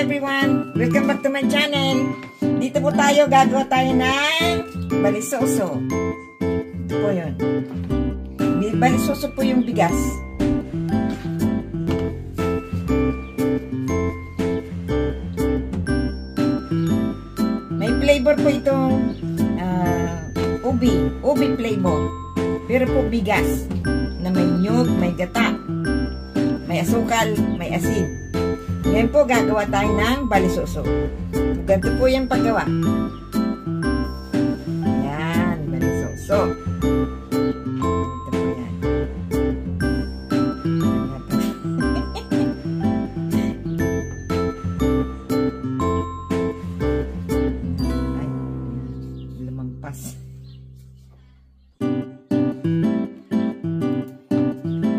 everyone! Welcome back to my channel. Dito po tayo, gagawa tayo ng balisoso. Ito po yun. Balisoso po yung bigas. May flavor po itong ubi flavor. Pero po bigas na may nyug, may gata, may asukal, may asin. Ngayon po gagawa tayo ng balisoso. Ganito po yung paggawa. Yan, balisoso. Ito po yan. Ay, lumampas.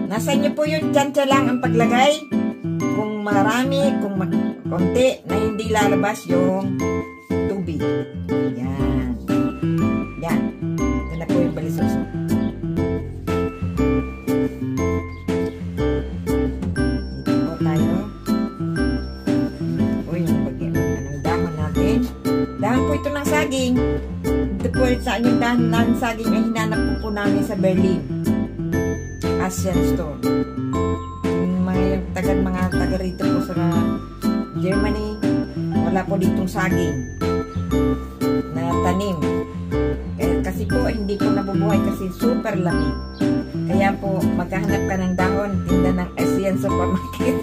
Nasa inyo po yung tsansya lang ang paglagay. Kung marami, kung konti, na hindi lalabas yung tubig. Yan. Yan. Ito na po yung balisoso. Dito po tayo. Ito po yung dahon natin. Dahon po ito ng saging. Ito po yung dahon ng saging ay hinanap po namin sa Berlin. Asian store. Mga taga rito po sa Germany, wala po ditong saging na tanim. Kasi po hindi po nabubuhay kasi super lamig. Kaya po maghahanap ka ng dahon, tinda ng Asian supermarket.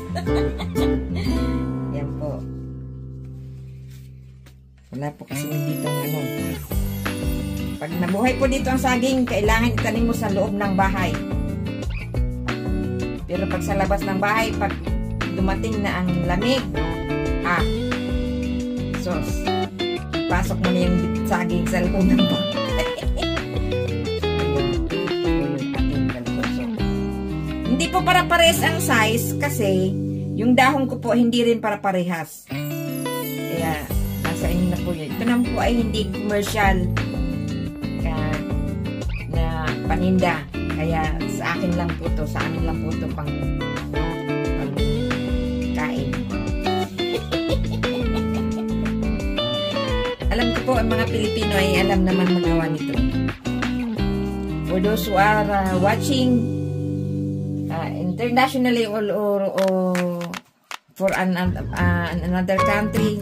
Yan po. Wala po kasi ditong ano. Pag nabuhay po dito ang saging, kailangan itanim mo sa loob ng bahay. Pero pag sa labas ng bahay, pag dumating na ang lamig, sos, pasok mo na yung saging sa loob ng bahay. Hindi po para pares ang size kasi yung dahon ko po hindi rin para parehas. Kaya nasa inyo na po yun. Ito naman po ay hindi commercial na paninda. Kaya sa akin lang po to, sa amin lang po to pang kain. Alam ko po, ang mga Pilipino ay alam naman magawa nito. For those who are watching internationally or for another country,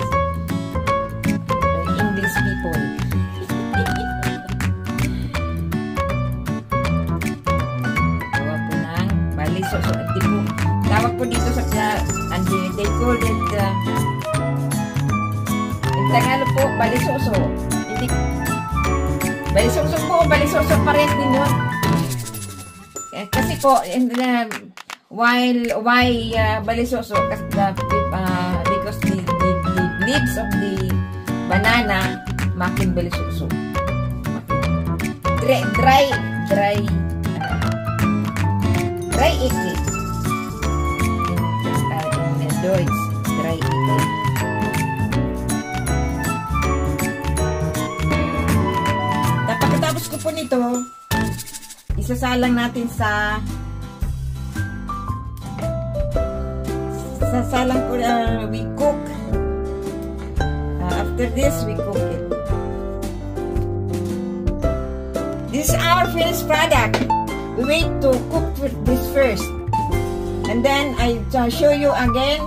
English people. Balisoso. Tawag po dito sa they call it in Tagalog po, balisoso. Hindi, balisoso po, balisoso pares din yun. Kasi po, why balisoso? Because the leaves of the banana making balisoso. Dry itik. In Deutsch, dry itik. Pagkatapos ko po nito, isasalang natin sa salang po, we cook. After this, we cook it. This is our finished product. We wait to cook this first, and then I show you again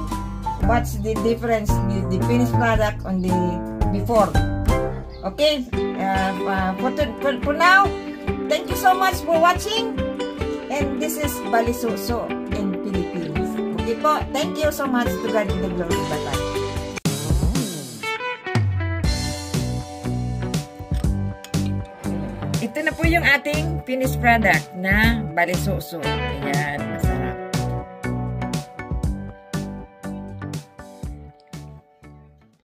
what's the difference, the finished product on the before. Okay, for now, thank you so much for watching, and this is balisoso in Philippines. Okay po, thank you so much. To God be the glory. Bye bye. Ito na po yung ating finished product na balisoso. Ayan.